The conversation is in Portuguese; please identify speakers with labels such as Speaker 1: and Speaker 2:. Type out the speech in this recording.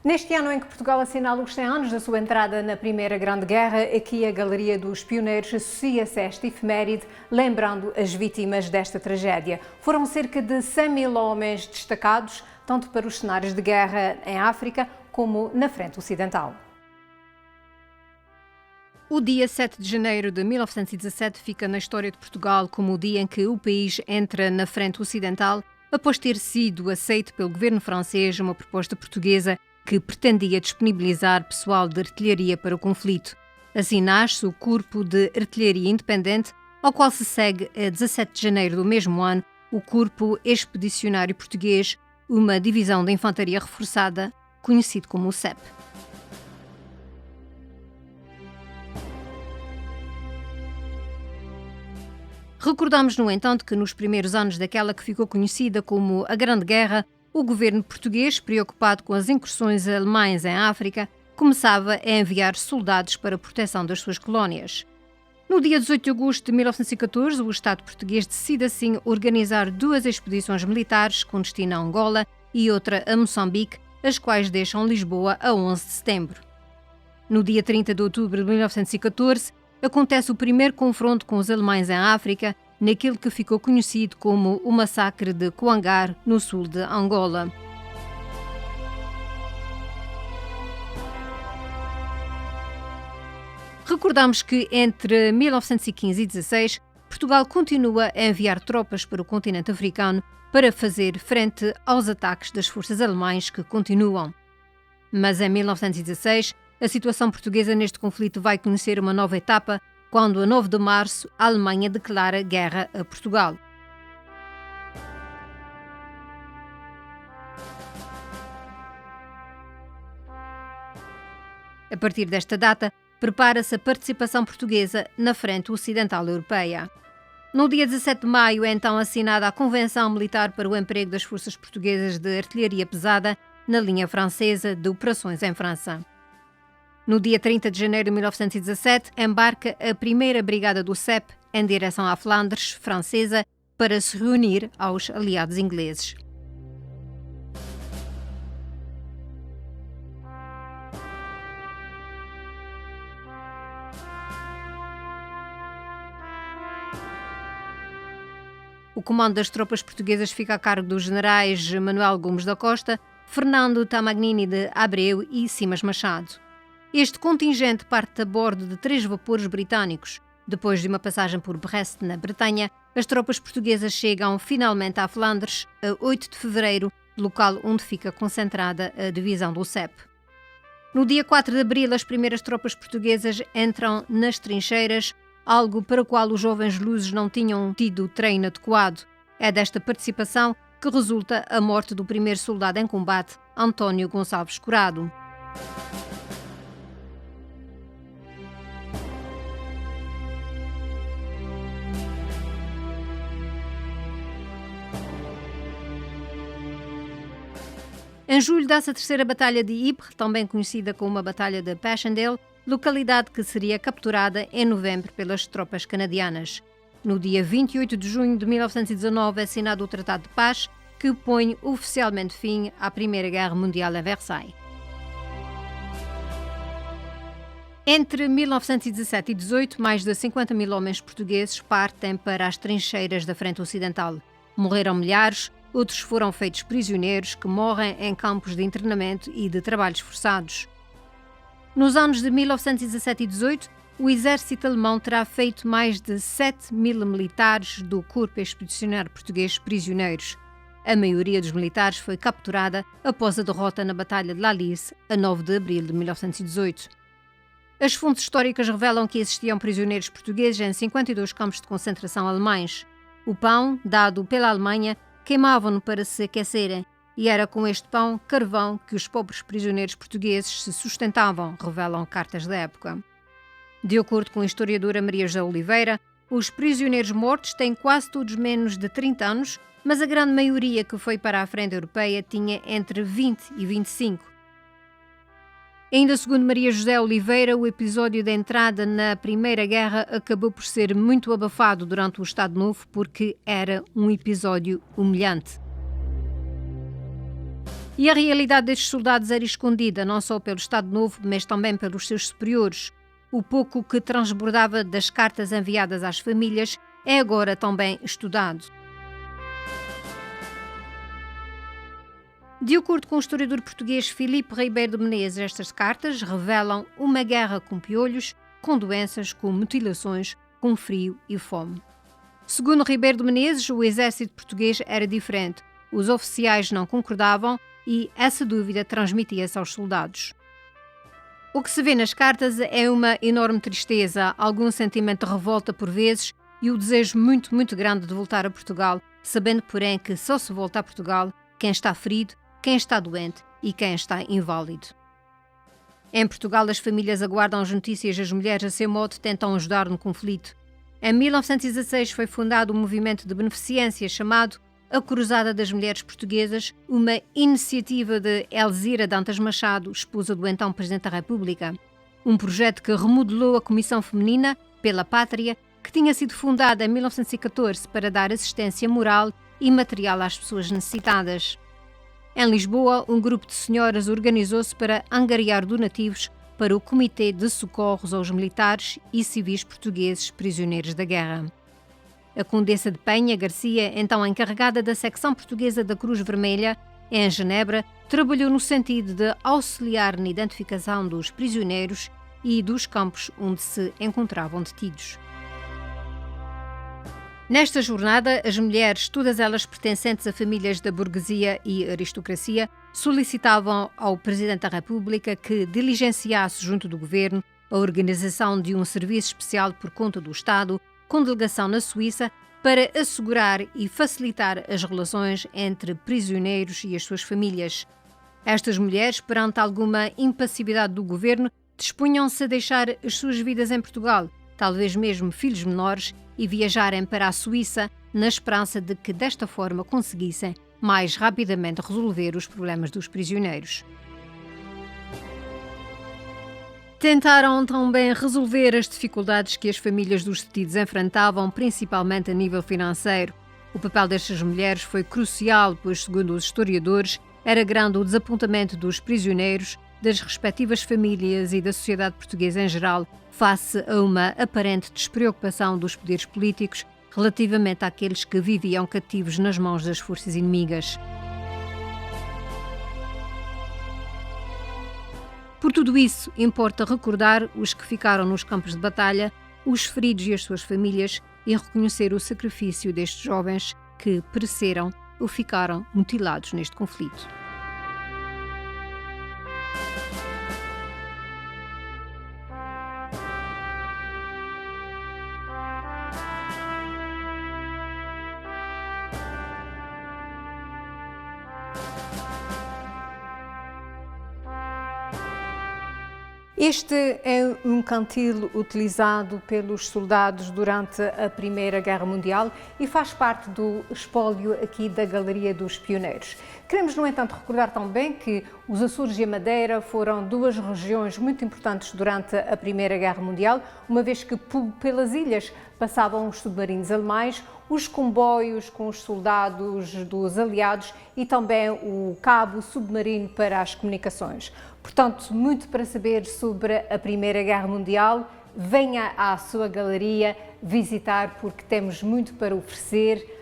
Speaker 1: Neste ano em que Portugal assinala os 100 anos da sua entrada na Primeira Grande Guerra, aqui a Galeria dos Pioneiros associa-se a esta efeméride, lembrando as vítimas desta tragédia. Foram cerca de 100 mil homens destacados, tanto para os cenários de guerra em África como na frente ocidental. O dia 7 de janeiro de 1917 fica na história de Portugal como o dia em que o país entra na frente ocidental, após ter sido aceito pelo governo francês uma proposta portuguesa que pretendia disponibilizar pessoal de artilharia para o conflito. Assim nasce o Corpo de Artilharia Independente, ao qual se segue a 17 de janeiro do mesmo ano o Corpo Expedicionário Português, uma divisão da infantaria reforçada, conhecido como o CEP. Recordamos, no entanto, que nos primeiros anos daquela que ficou conhecida como a Grande Guerra, o governo português, preocupado com as incursões alemãs em África, começava a enviar soldados para a proteção das suas colónias. No dia 18 de agosto de 1914, o Estado português decide assim organizar duas expedições militares com destino a Angola e outra a Moçambique, as quais deixam Lisboa a 11 de setembro. No dia 30 de outubro de 1914, acontece o primeiro confronto com os alemães em África, naquilo que ficou conhecido como o Massacre de Coangar, no sul de Angola. Recordamos que entre 1915 e 16, Portugal continua a enviar tropas para o continente africano para fazer frente aos ataques das forças alemãs que continuam. Mas em 1916, a situação portuguesa neste conflito vai conhecer uma nova etapa, quando, a 9 de março, a Alemanha declara guerra a Portugal. A partir desta data, prepara-se a participação portuguesa na frente ocidental europeia. No dia 17 de maio é então assinada a Convenção Militar para o Emprego das Forças Portuguesas de Artilharia Pesada na linha francesa de operações em França. No dia 30 de janeiro de 1917, embarca a primeira brigada do CEP em direção à Flandres francesa para se reunir aos aliados ingleses. O comando das tropas portuguesas fica a cargo dos generais Manuel Gomes da Costa, Fernando Tamagnini de Abreu e Simas Machado. Este contingente parte a bordo de 3 vapores britânicos. Depois de uma passagem por Brest, na Bretanha, as tropas portuguesas chegam finalmente a Flandres a 8 de fevereiro, local onde fica concentrada a divisão do CEP. No dia 4 de abril, as primeiras tropas portuguesas entram nas trincheiras, algo para o qual os jovens luzes não tinham tido treino adequado. É desta participação que resulta a morte do primeiro soldado em combate, António Gonçalves Curado. Em julho dá-se a terceira Batalha de Ypres, também conhecida como a Batalha de Passchendaele, localidade que seria capturada em novembro pelas tropas canadianas. No dia 28 de junho de 1919 é assinado o Tratado de Paz, que põe oficialmente fim à Primeira Guerra Mundial em Versailles. Entre 1917 e 18, mais de 50 mil homens portugueses partem para as trincheiras da frente ocidental. Morreram milhares, outros foram feitos prisioneiros que morrem em campos de internamento e de trabalhos forçados. Nos anos de 1917 e 18, o exército alemão terá feito mais de 7 mil militares do Corpo Expedicionário Português prisioneiros. A maioria dos militares foi capturada após a derrota na Batalha de La Lys, a 9 de abril de 1918. As fontes históricas revelam que existiam prisioneiros portugueses em 52 campos de concentração alemães. O pão, dado pela Alemanha, queimavam-no para se aquecerem, e era com este pão, carvão, que os pobres prisioneiros portugueses se sustentavam, revelam cartas da época. De acordo com a historiadora Maria José Oliveira, os prisioneiros mortos têm quase todos menos de 30 anos, mas a grande maioria que foi para a frente europeia tinha entre 20 e 25. Ainda segundo Maria José Oliveira, o episódio da entrada na Primeira Guerra acabou por ser muito abafado durante o Estado Novo porque era um episódio humilhante. E a realidade destes soldados era escondida não só pelo Estado Novo, mas também pelos seus superiores. O pouco que transbordava das cartas enviadas às famílias é agora também estudado. De acordo com o historiador português Filipe Ribeiro de Menezes, estas cartas revelam uma guerra com piolhos, com doenças, com mutilações, com frio e fome. Segundo Ribeiro de Menezes, o exército português era diferente. Os oficiais não concordavam e essa dúvida transmitia-se aos soldados. O que se vê nas cartas é uma enorme tristeza, algum sentimento de revolta por vezes e o desejo muito, muito grande de voltar a Portugal, sabendo, porém, que só se volta a Portugal quem está ferido, quem está doente e quem está inválido. Em Portugal, as famílias aguardam as notícias e as mulheres, a seu modo, tentam ajudar no conflito. Em 1916 foi fundado um movimento de beneficência chamado A Cruzada das Mulheres Portuguesas, uma iniciativa de Elzira Dantas Machado, esposa do então Presidente da República. Um projeto que remodelou a Comissão Feminina pela Pátria, que tinha sido fundada em 1914 para dar assistência moral e material às pessoas necessitadas. Em Lisboa, um grupo de senhoras organizou-se para angariar donativos para o Comitê de Socorros aos Militares e Civis Portugueses Prisioneiros da Guerra. A Condessa de Penha Garcia, então encarregada da secção portuguesa da Cruz Vermelha, em Genebra, trabalhou no sentido de auxiliar na identificação dos prisioneiros e dos campos onde se encontravam detidos. Nesta jornada, as mulheres, todas elas pertencentes a famílias da burguesia e aristocracia, solicitavam ao Presidente da República que diligenciasse junto do Governo a organização de um serviço especial por conta do Estado, com delegação na Suíça, para assegurar e facilitar as relações entre prisioneiros e as suas famílias. Estas mulheres, perante alguma impassividade do Governo, dispunham-se a deixar as suas vidas em Portugal, talvez mesmo filhos menores, e viajarem para a Suíça na esperança de que desta forma conseguissem mais rapidamente resolver os problemas dos prisioneiros. Tentaram também resolver as dificuldades que as famílias dos detidos enfrentavam, principalmente a nível financeiro. O papel destas mulheres foi crucial, pois, segundo os historiadores, era grande o desapontamento dos prisioneiros, das respectivas famílias e da sociedade portuguesa em geral, face a uma aparente despreocupação dos poderes políticos relativamente àqueles que viviam cativos nas mãos das forças inimigas. Por tudo isso, importa recordar os que ficaram nos campos de batalha, os feridos e as suas famílias, e reconhecer o sacrifício destes jovens que pereceram ou ficaram mutilados neste conflito. Este é um cantil utilizado pelos soldados durante a Primeira Guerra Mundial e faz parte do espólio aqui da Galeria dos Pioneiros. Queremos, no entanto, recordar também que os Açores e a Madeira foram duas regiões muito importantes durante a Primeira Guerra Mundial, uma vez que pelas ilhas passavam os submarinos alemães, os comboios com os soldados dos aliados e também o cabo submarino para as comunicações. Portanto, muito para saber sobre a Primeira Guerra Mundial, venha à sua galeria visitar porque temos muito para oferecer.